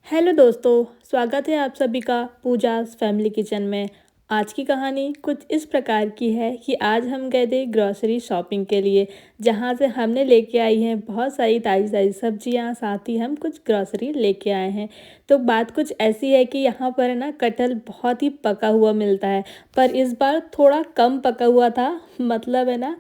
Hello दोस्तों, स्वागत है आप सभी का पूजा's फैमिली किचन में। आज की कहानी कुछ इस प्रकार की है कि आज हम गए थे ग्रॉसरी शॉपिंग के लिए, जहाँ से हमने लेके आई हैं बहुत सारी ताज़ी-ताज़ी सब्जियाँ, साथ ही हम कुछ ग्रॉसरी लेके आए हैं। तो बात कुछ ऐसी है कि यहाँ पर ना कटहल बहुत ही पका हुआ मिलता है, पर इस बार थोड़ा कम पका हुआ था। मतलब है ना,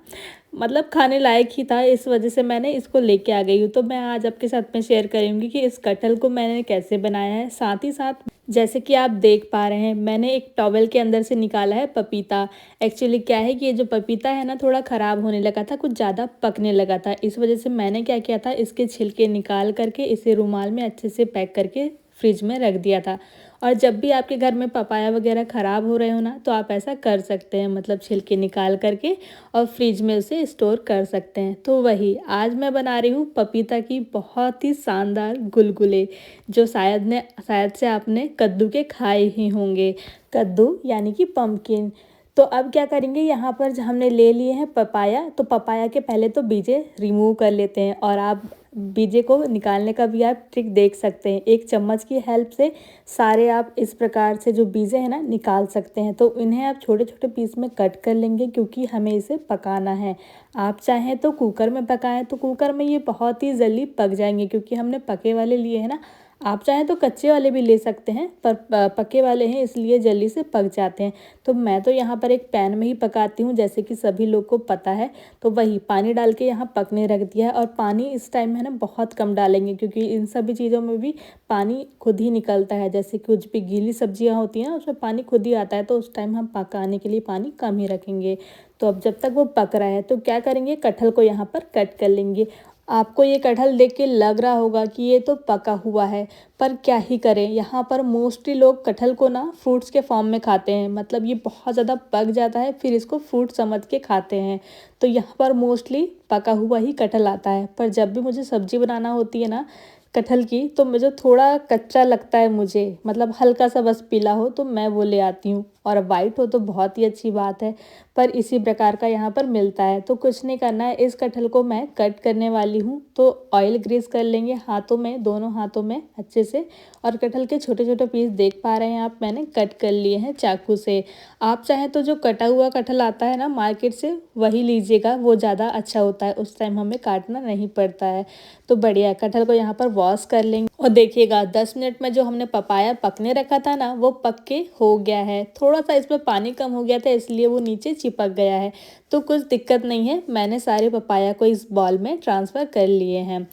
मतलब खाने लायक ही था, इस वजह से मैंने इसको लेके आ गई हूँ। तो मैं आज आपके साथ में शेयर करूँगी कि इस कटहल को मैंने कैसे बनाया है। साथ ही साथ जैसे कि आप देख पा रहे हैं, मैंने एक टॉवेल के अंदर से निकाला है पपीता। एक्चुअली क्या है कि ये जो पपीता है ना, थोड़ा ख़राब होने लगा था, कुछ ज़्यादा पकने लगा था। इस वजह से मैंने क्या किया था, इसके छिलके निकाल करके इसे रुमाल में अच्छे से पैक करके फ्रिज में रख दिया था। और जब भी आपके घर में पपाया वगैरह ख़राब हो रहे हो ना, तो आप ऐसा कर सकते हैं, मतलब छिलके निकाल करके और फ्रिज में उसे स्टोर कर सकते हैं। तो वही आज मैं बना रही हूँ पपीता की बहुत ही शानदार गुलगुले, जो शायद से आपने कद्दू के खाए ही होंगे। कद्दू यानी कि पम्पकिन। तो अब क्या करेंगे, यहाँ पर जो हमने ले लिए हैं पपाया, तो पपाया के पहले तो बीजे रिमूव कर लेते हैं। और आप बीजे को निकालने का भी आप ट्रिक देख सकते हैं, एक चम्मच की हेल्प से सारे आप इस प्रकार से जो बीजे हैं ना निकाल सकते हैं। तो इन्हें आप छोटे छोटे पीस में कट कर लेंगे, क्योंकि हमें इसे पकाना है। आप चाहें तो कुकर में पकाएं, तो कुकर में ये बहुत ही जल्दी पक जाएंगे, क्योंकि हमने पके वाले लिए हैं ना। आप चाहें तो कच्चे वाले भी ले सकते हैं, पर पके वाले हैं इसलिए जल्दी से पक जाते हैं। तो मैं तो यहाँ पर एक पैन में ही पकाती हूँ, जैसे कि सभी लोग को पता है। तो वही पानी डाल के यहाँ पकने रख दिया है। और पानी इस टाइम है ना बहुत कम डालेंगे, क्योंकि इन सभी चीज़ों में भी पानी खुद ही निकलता है। जैसे कुछ भी गीली सब्जियां होती हैं ना, उसमें पानी खुद ही आता है, तो उस टाइम हम पकाने के लिए पानी कम ही रखेंगे। तो अब जब तक वो पक रहा है, तो क्या करेंगे, कटहल को यहाँ पर कट कर लेंगे। आपको ये कटहल देख के लग रहा होगा कि ये तो पका हुआ है, पर क्या ही करें, यहाँ पर मोस्टली लोग कटहल को ना फ्रूट्स के फॉर्म में खाते हैं। मतलब ये बहुत ज़्यादा पक जाता है, फिर इसको फ्रूट समझ के खाते हैं। तो यहाँ पर मोस्टली पका हुआ ही कटहल आता है। पर जब भी मुझे सब्जी बनाना होती है ना कटहल की, तो मुझे थोड़ा कच्चा लगता है, मुझे मतलब हल्का सा बस पीला हो तो मैं वो ले आती हूँ, और वाइट हो तो बहुत ही अच्छी बात है। पर इसी प्रकार का यहाँ पर मिलता है। तो कुछ नहीं करना है, इस कटहल को मैं कट करने वाली हूँ। तो ऑयल ग्रीस कर लेंगे हाथों में, दोनों हाथों में अच्छे से। और कटहल के छोटे छोटे पीस देख पा रहे हैं आप, मैंने कट कर लिए हैं चाकू से। आप चाहें तो जो कटा हुआ कटहल आता है ना मार्केट से, वही लीजिएगा, वो ज़्यादा अच्छा होता है, उस टाइम हमें काटना नहीं पड़ता है। तो बढ़िया, कटहल को यहाँ पर वॉश कर लेंगे। और देखिएगा 10 मिनट में जो हमने पपाया पकने रखा था ना, वो पक के हो गया है। थोड़ा सा इसमें पानी कम हो गया था, इसलिए वो नीचे चिपक गया है। तो कुछ दिक्कत नहीं है, मैंने सारे पपाया को इस बॉल में ट्रांसफ़र कर लिए हैं।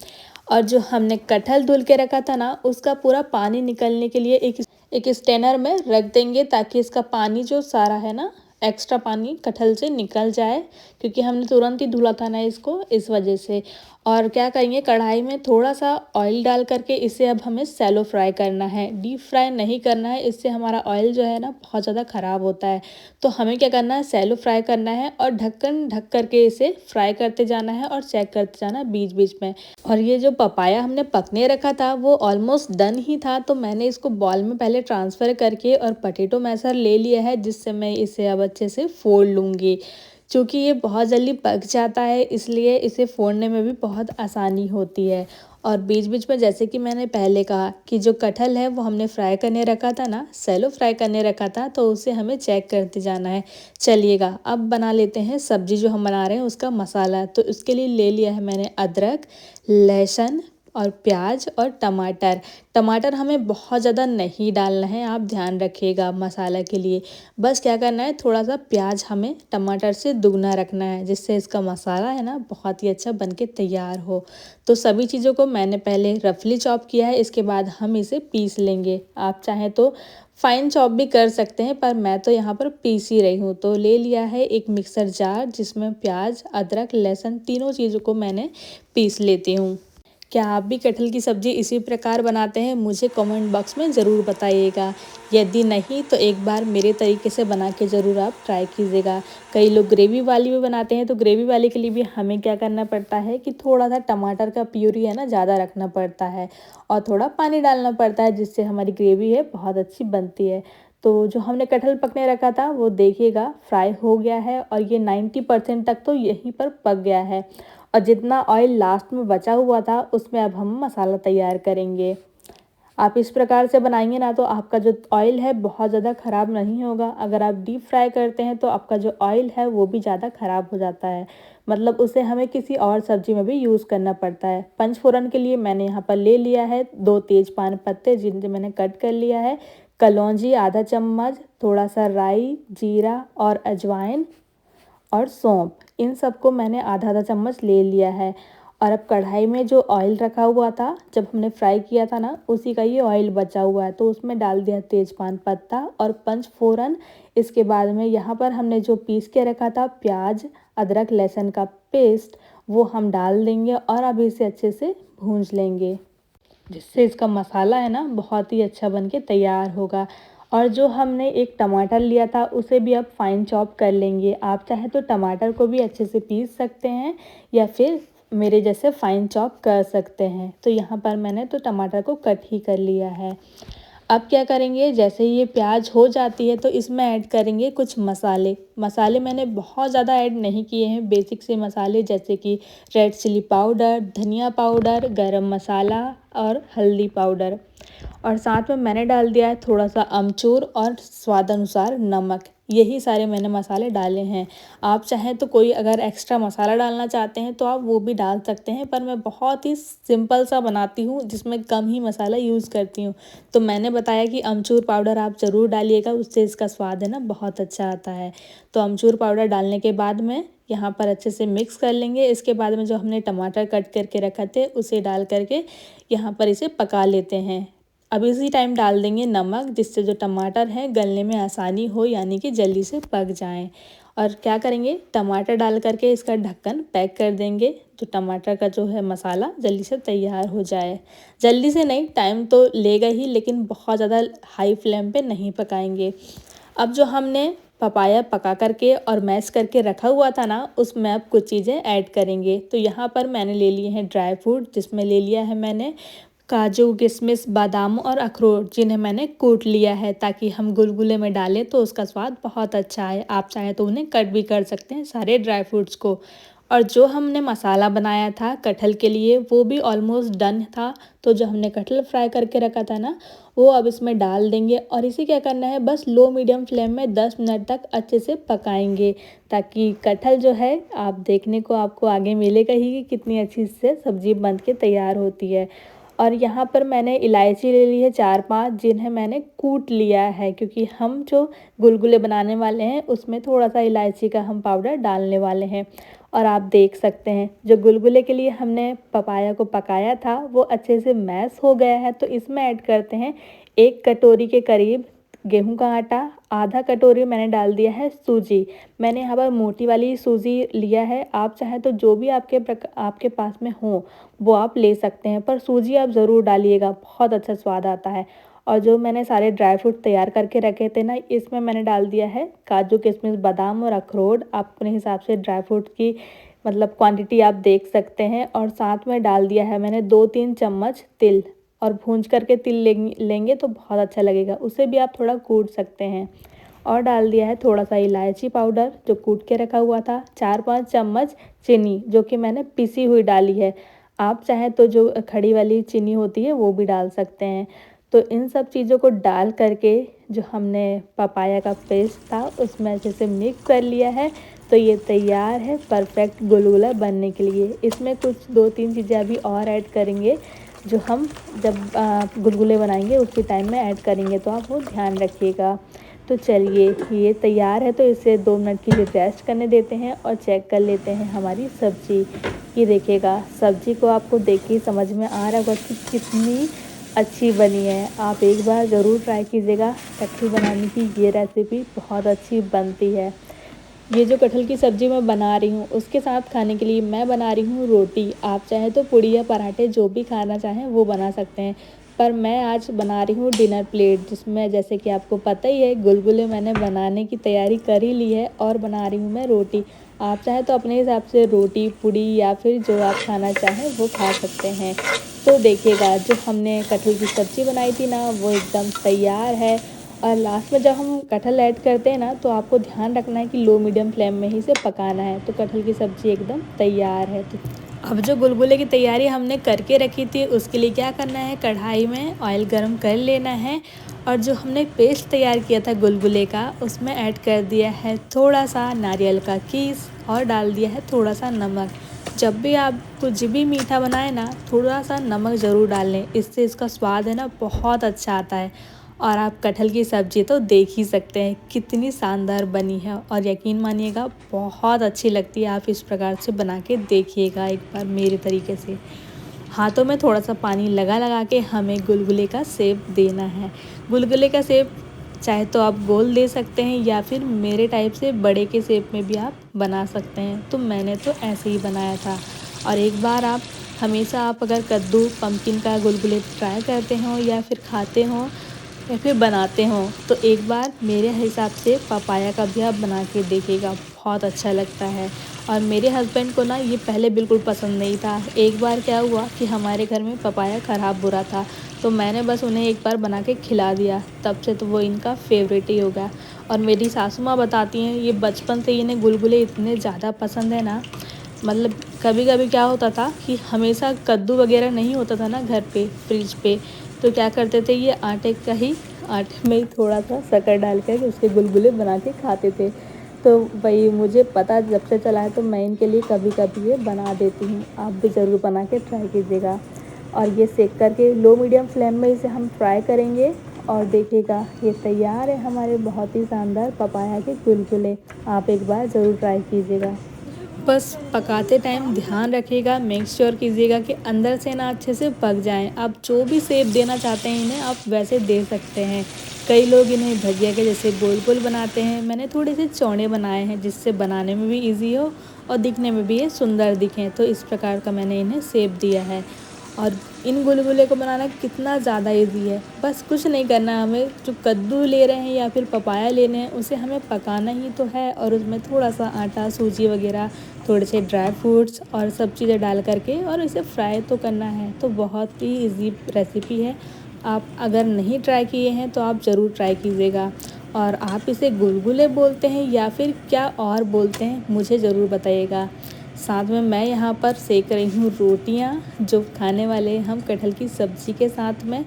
और जो हमने कटहल धुल के रखा था ना, उसका पूरा पानी निकलने के लिए एक स्ट्रेनर में रख देंगे, ताकि इसका पानी जो सारा है ना, एक्स्ट्रा पानी कटहल से निकल जाए, क्योंकि हमने तुरंत ही धुला था ना इसको, इस वजह से। और क्या करेंगे, कढ़ाई में थोड़ा सा ऑयल डाल करके इसे अब हमें सैलो फ्राई करना है, डीप फ्राई नहीं करना है, इससे हमारा ऑयल जो है ना बहुत ज़्यादा ख़राब होता है। तो हमें क्या करना है, सैलो फ्राई करना है, और ढक्कन ढक करके इसे फ्राई करते जाना है और चेक करते जाना बीच बीच में। और ये जो पपाया हमने पकने रखा था, वो ऑलमोस्ट डन ही था। तो मैंने इसको बॉल में पहले ट्रांसफ़र करके और पोटैटो मैशर ले लिया है, जिससे मैं इसे अब अच्छे से फोड़ लूँगी। चूँकि ये बहुत जल्दी पक जाता है, इसलिए इसे फोड़ने में भी बहुत आसानी होती है। और बीच बीच में जैसे कि मैंने पहले कहा कि जो कटहल है वो हमने फ्राई करने रखा था ना, सैलो फ्राई करने रखा था, तो उसे हमें चेक करते जाना है। चलिएगा अब बना लेते हैं सब्जी, जो हम बना रहे हैं उसका मसाला। तो इसके लिए ले लिया है मैंने अदरक, लहसुन और प्याज और टमाटर। टमाटर हमें बहुत ज़्यादा नहीं डालना है, आप ध्यान रखिएगा मसाला के लिए। बस क्या करना है, थोड़ा सा प्याज हमें टमाटर से दुगना रखना है, जिससे इसका मसाला है ना बहुत ही अच्छा बन के तैयार हो। तो सभी चीज़ों को मैंने पहले रफली चॉप किया है, इसके बाद हम इसे पीस लेंगे। आप चाहें तो फाइन चॉप भी कर सकते हैं, पर मैं तो यहाँ पर पीस ही रही हूँ। तो ले लिया है एक मिक्सर जार, जिसमें प्याज, अदरक, लहसुन तीनों चीज़ों को मैंने पीस लेती हूँ। क्या आप भी कटहल की सब्ज़ी इसी प्रकार बनाते हैं? मुझे कमेंट बॉक्स में ज़रूर बताइएगा। यदि नहीं तो एक बार मेरे तरीके से बना के ज़रूर आप ट्राई कीजिएगा। कई लोग ग्रेवी वाली भी बनाते हैं, तो ग्रेवी वाले के लिए भी हमें क्या करना पड़ता है कि थोड़ा सा टमाटर का प्यूरी है ना ज़्यादा रखना पड़ता है, और थोड़ा पानी डालना पड़ता है, जिससे हमारी ग्रेवी है बहुत अच्छी बनती है। तो जो हमने कटहल पकने रखा था, वो देखिएगा फ्राई हो गया है, और ये 90% तक तो यहीं पर पक गया है। और जितना ऑयल लास्ट में बचा हुआ था, उसमें अब हम मसाला तैयार करेंगे। आप इस प्रकार से बनाएंगे ना तो आपका जो ऑयल है बहुत ज़्यादा ख़राब नहीं होगा। अगर आप डीप फ्राई करते हैं तो आपका जो ऑयल है वो भी ज़्यादा ख़राब हो जाता है, मतलब उसे हमें किसी और सब्ज़ी में भी यूज़ करना पड़ता है। पंचफोरन के लिए मैंने यहाँ पर ले लिया है 2 तेज़पान पत्ते जिनसे मैंने कट कर लिया है, कलौंजी आधा चम्मच, थोड़ा सा राई, जीरा और अजवाइन और सौंफ, इन सबको मैंने आधा आधा चम्मच ले लिया है। और अब कढ़ाई में जो ऑयल रखा हुआ था जब हमने फ्राई किया था ना, उसी का ये ऑयल बचा हुआ है, तो उसमें डाल दिया तेजपान पत्ता और पंचफोरन। इसके बाद में यहाँ पर हमने जो पीस के रखा था प्याज अदरक लहसुन का पेस्ट, वो हम डाल देंगे और अब इसे अच्छे से भूंज लेंगे, जिससे इसका मसाला है ना बहुत ही अच्छा बन के तैयार होगा। और जो हमने एक टमाटर लिया था उसे भी अब फाइन चॉप कर लेंगे। आप चाहे तो टमाटर को भी अच्छे से पीस सकते हैं या फिर मेरे जैसे फाइन चॉप कर सकते हैं। तो यहाँ पर मैंने तो टमाटर को कट ही कर लिया है। अब क्या करेंगे, जैसे ही ये प्याज हो जाती है तो इसमें ऐड करेंगे कुछ मसाले। मसाले मैंने बहुत ज़्यादा ऐड नहीं किए हैं, बेसिक से मसाले जैसे कि रेड चिली पाउडर, धनिया पाउडर, गरम मसाला और हल्दी पाउडर। और साथ में मैंने डाल दिया है थोड़ा सा अमचूर और स्वाद अनुसार नमक। यही सारे मैंने मसाले डाले हैं। आप चाहें तो कोई अगर एक्स्ट्रा मसाला डालना चाहते हैं तो आप वो भी डाल सकते हैं, पर मैं बहुत ही सिंपल सा बनाती हूँ जिसमें कम ही मसाला यूज़ करती हूँ। तो मैंने बताया कि अमचूर पाउडर आप ज़रूर डालिएगा, उससे इसका स्वाद है ना बहुत अच्छा आता है। तो अमचूर पाउडर डालने के बाद में यहाँ पर अच्छे से मिक्स कर लेंगे। इसके बाद में जो हमने टमाटर कट करके रखा थे उसे डाल करके यहाँ पर इसे पका लेते हैं। अब इसी टाइम डाल देंगे नमक, जिससे जो टमाटर हैं गलने में आसानी हो, यानी कि जल्दी से पक जाएं। और क्या करेंगे, टमाटर डाल करके इसका ढक्कन पैक कर देंगे, जो टमाटर का जो है मसाला जल्दी से तैयार हो जाए। जल्दी से नहीं, टाइम तो लेगा ही, लेकिन बहुत ज़्यादा हाई फ्लेम पे नहीं पकाएंगे। अब जो हमने पपाया पका करके और मैश करके रखा हुआ था ना, उसमें अब कुछ चीज़ें ऐड करेंगे। तो यहाँ पर मैंने ले लिए हैं ड्राई फ्रूट, जिसमें ले लिया है मैंने काजू किशमिश बादाम और अखरोट, जिन्हें मैंने कूट लिया है ताकि हम गुलगुले में डालें तो उसका स्वाद बहुत अच्छा है। आप चाहे तो उन्हें कट भी कर सकते हैं सारे ड्राई फ्रूट्स को। और जो हमने मसाला बनाया था कटहल के लिए वो भी ऑलमोस्ट डन था। तो जो हमने कटहल फ्राई करके रखा था ना, वो अब इसमें डाल देंगे और इसे क्या करना है, बस लो मीडियम फ्लेम में 10 मिनट तक अच्छे से पकाएंगे, ताकि कटहल जो है आप देखने को आपको आगे मिलेगा ही कि कितनी अच्छी से सब्जी बन के तैयार होती है। और यहाँ पर मैंने इलायची ले ली है 4-5, जिन्हें मैंने कूट लिया है, क्योंकि हम जो गुलगुले बनाने वाले हैं उसमें थोड़ा सा इलायची का हम पाउडर डालने वाले हैं। और आप देख सकते हैं जो गुलगुले के लिए हमने पपाया को पकाया था वो अच्छे से मैश हो गया है। तो इसमें ऐड करते हैं 1 कटोरी के करीब गेहूं का आटा, आधा कटोरी मैंने डाल दिया है सूजी। मैंने यहाँ पर मोटी वाली सूजी लिया है, आप चाहे तो जो भी आपके पास में हो वो आप ले सकते हैं, पर सूजी आप ज़रूर डालिएगा, बहुत अच्छा स्वाद आता है। और जो मैंने सारे ड्राई फ्रूट तैयार करके रखे थे ना, इसमें मैंने डाल दिया है काजू किशमिश बादाम और अखरोट। आप अपने हिसाब से ड्राई फ्रूट की मतलब क्वांटिटी आप देख सकते हैं। और साथ में डाल दिया है मैंने 2-3 चम्मच तिल, और भूंज करके तिल लेंगे तो बहुत अच्छा लगेगा, उसे भी आप थोड़ा कूट सकते हैं। और डाल दिया है थोड़ा सा इलायची पाउडर जो कूट के रखा हुआ था, 4-5 चम्मच चीनी जो कि मैंने पिसी हुई डाली है। आप चाहें तो जो खड़ी वाली चीनी होती है वो भी डाल सकते हैं। तो इन सब चीज़ों को डाल करके जो हमने पपाया का पेस्ट था उसमें अच्छे से मिक्स कर लिया है। तो ये तैयार है परफेक्ट गुलगुला बनने के लिए। इसमें कुछ 2-3 चीज़ें अभी और ऐड करेंगे जो हम जब गुलगुले बनाएंगे उसी टाइम में ऐड करेंगे, तो आप वो ध्यान रखिएगा। तो चलिए ये तैयार है, तो इसे 2 मिनट के लिए रेस्ट करने देते हैं और चेक कर लेते हैं हमारी सब्ज़ी। ये देखिएगा, सब्ज़ी को आपको देख के समझ में आ रहा होगा कि कितनी अच्छी बनी है। आप एक बार ज़रूर ट्राई कीजिएगा, कटहल बनाने की ये रेसिपी बहुत अच्छी बनती है। ये जो कटहल की सब्ज़ी मैं बना रही हूँ उसके साथ खाने के लिए मैं बना रही हूँ रोटी। आप चाहे तो पूड़ी या पराठे जो भी खाना चाहें वो बना सकते हैं, पर मैं आज बना रही हूँ डिनर प्लेट, जिसमें जैसे कि आपको पता ही है गुलगुले मैंने बनाने की तैयारी कर ही ली है और बना रही हूँ मैं रोटी। आप चाहे तो अपने हिसाब से रोटी पूड़ी या फिर जो आप खाना चाहें वो खा सकते हैं। तो देखिएगा जो हमने कटहल की सब्ज़ी बनाई थी ना वो एकदम तैयार है। और लास्ट में जब हम कटहल ऐड करते हैं ना, तो आपको ध्यान रखना है कि लो मीडियम फ्लेम में ही इसे पकाना है। तो कटहल की सब्ज़ी एकदम तैयार है। तो अब जो गुलगुले की तैयारी हमने करके रखी थी उसके लिए क्या करना है, कढ़ाई में ऑयल गरम कर लेना है और जो हमने पेस्ट तैयार किया था गुलगुले का उसमें ऐड कर दिया है थोड़ा सा नारियल का कीस और डाल दिया है थोड़ा सा नमक। जब भी आप कुछ भी मीठा बनाए ना, थोड़ा सा नमक ज़रूर डाल लें, इससे इसका स्वाद है ना बहुत अच्छा आता है। और आप कटहल की सब्ज़ी तो देख ही सकते हैं कितनी शानदार बनी है और यकीन मानिएगा बहुत अच्छी लगती है। आप इस प्रकार से बना के देखिएगा एक बार मेरे तरीके से। हाथों में थोड़ा सा पानी लगा लगा के हमें गुलगुले का शेप देना है। गुलगुले का शेप चाहे तो आप गोल दे सकते हैं या फिर मेरे टाइप से बड़े के शेप में भी आप बना सकते हैं। तो मैंने तो ऐसे ही बनाया था। और एक बार आप हमेशा आप अगर कद्दू पम्पकिन का गुलगुले ट्राई करते हो या फिर खाते हो या फिर बनाते हो तो एक बार मेरे हिसाब से पपाया का भी आप बना के देखिएगा, बहुत अच्छा लगता है। और मेरे हस्बैंड को ना ये पहले बिल्कुल पसंद नहीं था। एक बार क्या हुआ कि हमारे घर में पपाया ख़राब बुरा था तो मैंने बस उन्हें एक बार बना के खिला दिया, तब से तो वो इनका फेवरेट ही हो गया। और मेरी सासू माँ बताती हैं ये बचपन से इन्हें गुलगुले इतने ज़्यादा पसंद है ना, मतलब कभी कभी क्या होता था कि हमेशा कद्दू वगैरह नहीं होता था ना घर पे फ्रिज पे, तो क्या करते थे ये आटे में ही थोड़ा सा शक्कर डाल कर उसके गुलगुले बना के खाते थे। तो वही मुझे पता जब से चला है तो मैं इनके लिए कभी कभी ये बना देती हूँ। आप भी ज़रूर बना के ट्राई कीजिएगा। और ये सेक करके लो मीडियम फ्लेम में इसे हम फ्राई करेंगे और देखिएगा ये तैयार है हमारे बहुत ही शानदार पपाया के गुलगुले। आप एक बार ज़रूर ट्राई कीजिएगा। बस पकाते टाइम ध्यान रखिएगा, मेक श्योर कीजिएगा कि अंदर से ना अच्छे से पक जाएं। आप जो भी शेप देना चाहते हैं इन्हें आप वैसे दे सकते हैं। कई लोग इन्हें भजिया के जैसे गोल गोल बनाते हैं, मैंने थोड़े से चौड़े बनाए हैं जिससे बनाने में भी इजी हो और दिखने में भी ये सुंदर दिखें। तो इस प्रकार का मैंने इन्हें शेप दिया है। और इन गुलगुले को बनाना कितना ज़्यादा इजी है, बस कुछ नहीं करना। हमें जो कद्दू ले रहे हैं या फिर पपाया ले रहे हैं उसे हमें पकाना ही तो है और उसमें थोड़ा सा आटा सूजी वगैरह थोड़े से ड्राई फ्रूट्स और सब चीज़ें डाल करके और इसे फ्राई तो करना है। तो बहुत ही इजी रेसिपी है। आप अगर नहीं ट्राई किए हैं तो आप ज़रूर ट्राई कीजिएगा। और आप इसे गुलगुले बोलते हैं या फिर क्या और बोलते हैं मुझे ज़रूर बताइएगा। साथ में मैं यहाँ पर सेक रही हूँ रोटियाँ जो खाने वाले हम कटहल की सब्ज़ी के साथ में।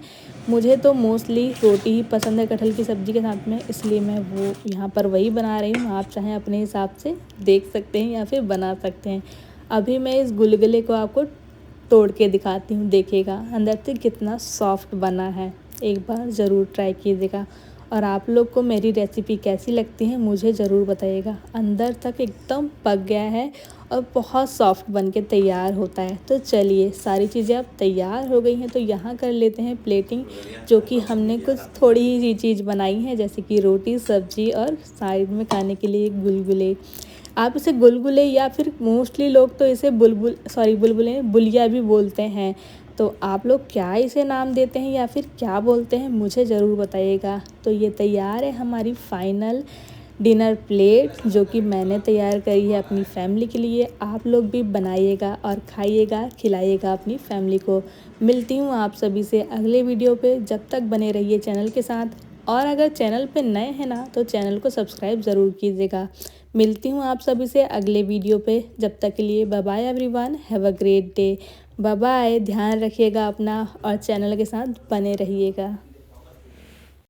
मुझे तो मोस्टली रोटी ही पसंद है कटहल की सब्ज़ी के साथ में, इसलिए मैं वो यहाँ पर वही बना रही हूँ। आप चाहें अपने हिसाब से देख सकते हैं या फिर बना सकते हैं। अभी मैं इस गुलगुले को आपको तोड़ के दिखाती हूँ, देखिएगा अंदर से कितना सॉफ्ट बना है। एक बार ज़रूर ट्राई कीजिएगा। और आप लोग को मेरी रेसिपी कैसी लगती है मुझे ज़रूर बताइएगा। अंदर तक एकदम पक गया है और बहुत सॉफ्ट बन के तैयार होता है। तो चलिए सारी चीज़ें अब तैयार हो गई हैं तो यहाँ कर लेते हैं प्लेटिंग, जो कि हमने कुछ थोड़ी ही चीज़ बनाई है जैसे कि रोटी सब्जी और साइड में खाने के लिए गुलगुले। आप इसे गुलगुले या फिर मोस्टली लोग तो इसे बुलबुले बुलिया भी बोलते हैं। तो आप लोग क्या इसे नाम देते हैं या फिर क्या बोलते हैं मुझे ज़रूर बताइएगा। तो ये तैयार है हमारी फाइनल डिनर प्लेट जो कि मैंने तैयार करी है अपनी फैमिली के लिए। आप लोग भी बनाइएगा और खाइएगा, खिलाइएगा अपनी फैमिली को। मिलती हूँ आप सभी से अगले वीडियो पे, जब तक बने रहिए चैनल के साथ। और अगर चैनल पे नए हैं ना तो चैनल को सब्सक्राइब ज़रूर कीजिएगा। मिलती हूँ आप सभी से अगले वीडियो पे, जब तक के लिए bye bye everyone, have a great day. Bye bye, ध्यान रखिएगा अपना और चैनल के साथ बने रहिएगा।